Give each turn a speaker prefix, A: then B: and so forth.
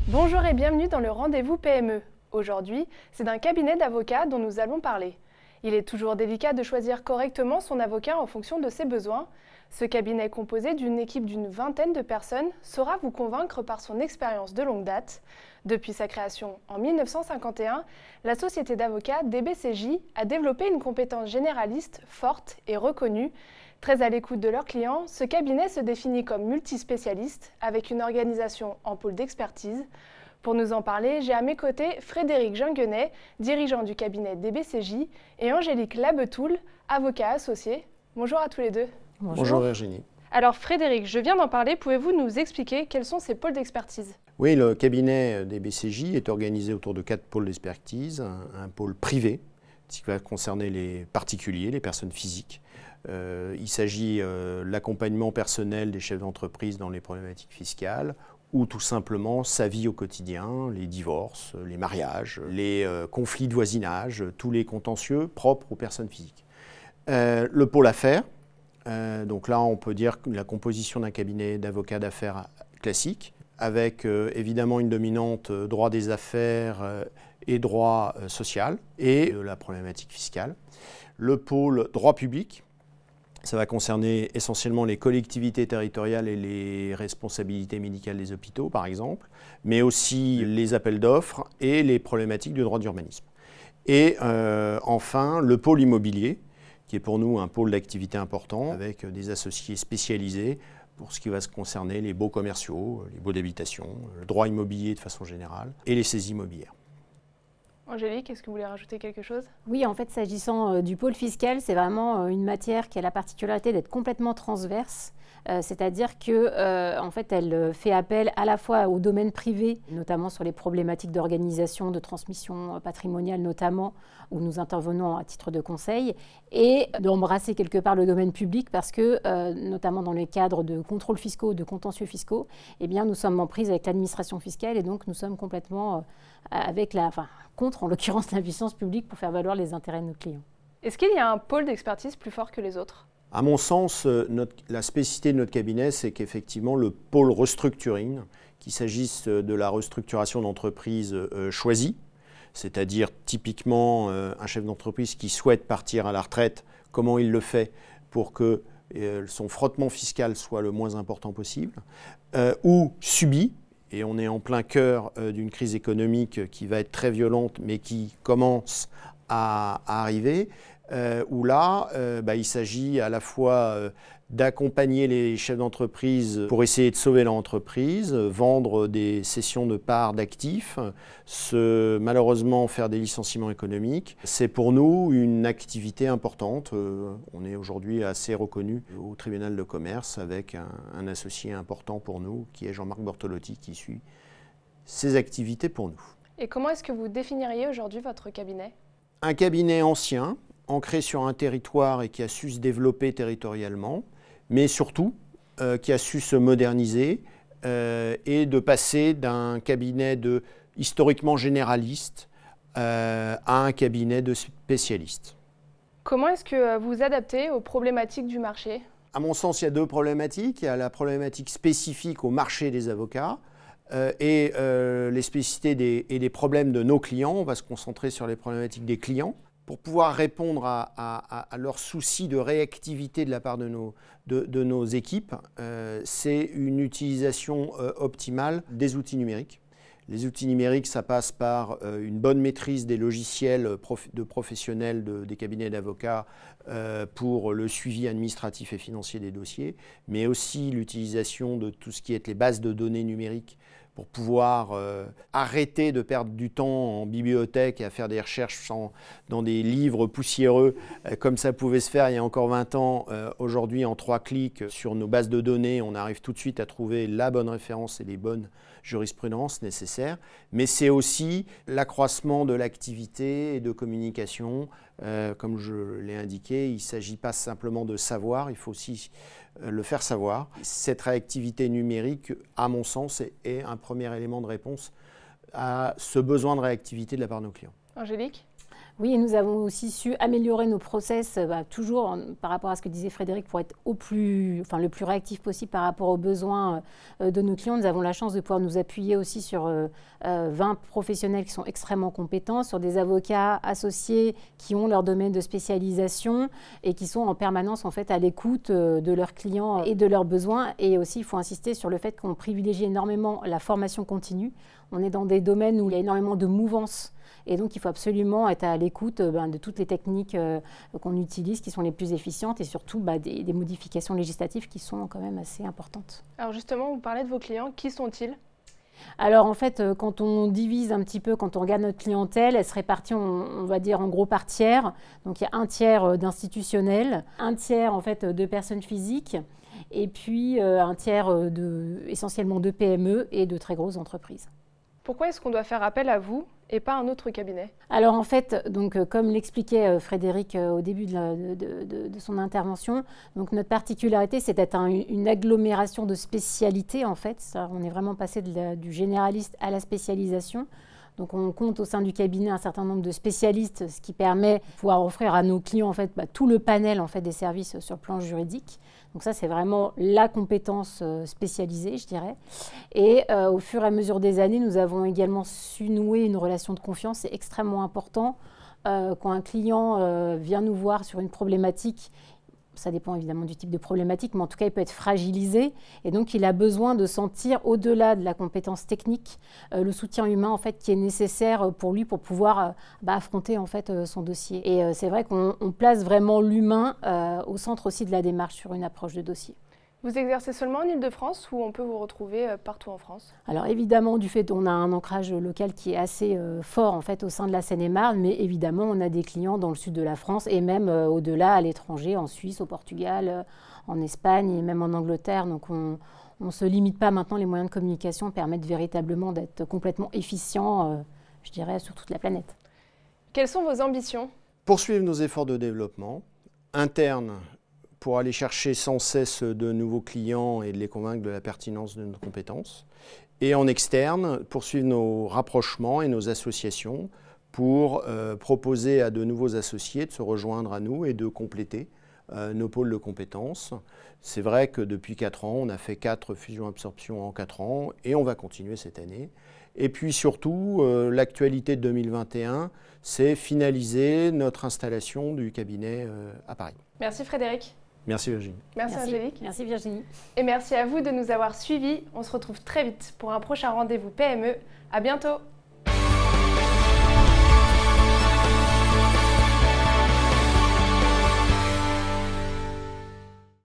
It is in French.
A: Bonjour et bienvenue dans le Rendez-vous PME. Aujourd'hui, c'est d'un cabinet d'avocats dont nous allons parler. Il est toujours délicat de choisir correctement son avocat en fonction de ses besoins. Ce cabinet composé d'une équipe d'une vingtaine de personnes saura vous convaincre par son expérience de longue date. Depuis sa création en 1951, la société d'avocats DBCJ a développé une compétence généraliste forte et reconnue. Très à l'écoute de leurs clients, ce cabinet se définit comme multispécialiste avec une organisation en pôle d'expertise. Pour nous en parler, j'ai à mes côtés Frédéric Junguenet, dirigeant du cabinet DBCJ, et Angélique Labetoul, avocat associé. Bonjour à tous les deux.
B: Bonjour Virginie.
A: Alors Frédéric, je viens d'en parler, pouvez-vous nous expliquer quels sont ces pôles d'expertise ?
B: Oui, le cabinet DBCJ est organisé autour de 4 pôles d'expertise. Un pôle privé, qui va concerner les particuliers, les personnes physiques. Il s'agit de l'accompagnement personnel des chefs d'entreprise dans les problématiques fiscales ou tout simplement sa vie au quotidien, les divorces, les mariages, les conflits de voisinage, tous les contentieux propres aux personnes physiques. Le pôle affaires, donc là on peut dire la composition d'un cabinet d'avocats d'affaires classique, avec évidemment une dominante droit des affaires et droit social et la problématique fiscale. Le pôle droit public, ça va concerner essentiellement les collectivités territoriales et les responsabilités médicales des hôpitaux, par exemple, mais aussi les appels d'offres et les problématiques du droit d'urbanisme. Et enfin, le pôle immobilier, qui est pour nous un pôle d'activité important, avec des associés spécialisés pour ce qui va se concerner les baux commerciaux, les baux d'habitation, le droit immobilier de façon générale, et les saisies immobilières.
A: Angélique, est-ce que vous voulez rajouter quelque chose ?
C: Oui, en fait, s'agissant du pôle fiscal, c'est vraiment une matière qui a la particularité d'être complètement transverse. C'est-à-dire que, en fait, elle fait appel à la fois au domaine privé, notamment sur les problématiques d'organisation, de transmission patrimoniale notamment, où nous intervenons à titre de conseil, et d'embrasser quelque part le domaine public parce que, notamment dans le cadre de contrôles fiscaux, de contentieux fiscaux, eh bien, nous sommes en prise avec l'administration fiscale et donc nous sommes complètement contre, en l'occurrence, la puissance publique pour faire valoir les intérêts de nos clients.
A: Est-ce qu'il y a un pôle d'expertise plus fort que les autres ?
B: À mon sens, la spécificité de notre cabinet, c'est qu'effectivement, le pôle restructuring, qu'il s'agisse de la restructuration d'entreprise choisie, c'est-à-dire typiquement un chef d'entreprise qui souhaite partir à la retraite, comment il le fait pour que son frottement fiscal soit le moins important possible, ou subi, et on est en plein cœur d'une crise économique qui va être très violente, mais qui commence à arriver, où là, il s'agit à la fois d'accompagner les chefs d'entreprise pour essayer de sauver leur entreprise, vendre des cessions de parts d'actifs, malheureusement faire des licenciements économiques. C'est pour nous une activité importante. On est aujourd'hui assez reconnu au tribunal de commerce avec un associé important pour nous qui est Jean-Marc Bortolotti qui suit ces activités pour nous.
A: Et comment est-ce que vous définiriez aujourd'hui votre cabinet ?
B: Un cabinet ancien, ancré sur un territoire et qui a su se développer territorialement, mais surtout qui a su se moderniser et de passer d'un cabinet historiquement généraliste à un cabinet de spécialistes.
A: Comment est-ce que vous vous adaptez aux problématiques du marché ?
B: À mon sens, il y a deux problématiques. Il y a la problématique spécifique au marché des avocats et les spécificités et les problèmes de nos clients. On va se concentrer sur les problématiques des clients. Pour pouvoir répondre à leurs soucis de réactivité de la part de nos équipes, c'est une utilisation optimale des outils numériques. Les outils numériques, ça passe par une bonne maîtrise des logiciels de professionnels des cabinets d'avocats pour le suivi administratif et financier des dossiers, mais aussi l'utilisation de tout ce qui est les bases de données numériques pour pouvoir arrêter de perdre du temps en bibliothèque et à faire des recherches dans des livres poussiéreux comme ça pouvait se faire il y a encore 20 ans. Aujourd'hui, en 3 clics sur nos bases de données, on arrive tout de suite à trouver la bonne référence et les bonnes jurisprudences nécessaires. Mais c'est aussi l'accroissement de l'activité et de communication. Comme je l'ai indiqué, il ne s'agit pas simplement de savoir, il faut aussi le faire savoir. Cette réactivité numérique, à mon sens, est un premier élément de réponse à ce besoin de réactivité de la part de nos clients.
A: Angélique ?
C: Oui, et nous avons aussi su améliorer nos process, toujours par rapport à ce que disait Frédéric, pour être le plus réactif possible par rapport aux besoins de nos clients. Nous avons la chance de pouvoir nous appuyer aussi sur 20 professionnels qui sont extrêmement compétents, sur des avocats associés qui ont leur domaine de spécialisation et qui sont en permanence en fait à l'écoute de leurs clients et de leurs besoins. Et aussi, il faut insister sur le fait qu'on privilégie énormément la formation continue. On est dans des domaines où il y a énormément de mouvance. Et donc, il faut absolument être à l'écoute de toutes les techniques qu'on utilise, qui sont les plus efficientes, et surtout des modifications législatives qui sont quand même assez importantes.
A: Alors justement, vous parlez de vos clients, qui sont-ils ?
C: Alors en fait, quand on divise un petit peu, quand on regarde notre clientèle, elle se répartit, on va dire en gros par tiers. Donc il y a un tiers d'institutionnels, un tiers en fait de personnes physiques, et puis un tiers essentiellement de PME et de très grosses entreprises.
A: Pourquoi est-ce qu'on doit faire appel à vous et pas un autre cabinet?
C: Alors en fait, donc, comme l'expliquait Frédéric au début de son intervention, donc notre particularité, c'est d'être une agglomération de spécialités en fait. Ça, on est vraiment passé du généraliste à la spécialisation. Donc on compte au sein du cabinet un certain nombre de spécialistes, ce qui permet de pouvoir offrir à nos clients en fait, tout le panel en fait, des services sur le plan juridique. Donc ça, c'est vraiment la compétence spécialisée, je dirais. Et au fur et à mesure des années, nous avons également su nouer une relation de confiance. C'est extrêmement important. Quand un client vient nous voir sur une problématique, ça dépend évidemment du type de problématique, mais en tout cas, il peut être fragilisé. Et donc, il a besoin de sentir, au-delà de la compétence technique, le soutien humain en fait, qui est nécessaire pour lui pour pouvoir affronter en fait, son dossier. Et c'est vrai qu'on place vraiment l'humain au centre aussi de la démarche sur une approche de dossier.
A: Vous exercez seulement en Île-de-France ou on peut vous retrouver partout en France?
C: Alors évidemment, du fait qu'on a un ancrage local qui est assez fort en fait, au sein de la Seine-et-Marne, mais évidemment, on a des clients dans le sud de la France et même au-delà, à l'étranger, en Suisse, au Portugal, en Espagne et même en Angleterre. Donc on ne se limite pas maintenant, les moyens de communication permettent véritablement d'être complètement efficients, je dirais, sur toute la planète.
A: Quelles sont vos ambitions?
B: Poursuivre nos efforts de développement internes, pour aller chercher sans cesse de nouveaux clients et de les convaincre de la pertinence de nos compétences. Et en externe, poursuivre nos rapprochements et nos associations pour proposer à de nouveaux associés de se rejoindre à nous et de compléter nos pôles de compétences. C'est vrai que depuis 4 ans, on a fait 4 fusions-absorptions en 4 ans et on va continuer cette année. Et puis surtout, l'actualité de 2021, c'est finaliser notre installation du cabinet à Paris.
A: Merci Frédéric.
B: Merci Virginie.
A: Merci Angélique.
C: Merci Virginie.
A: Et merci à vous de nous avoir suivis. On se retrouve très vite pour un prochain rendez-vous PME. À bientôt.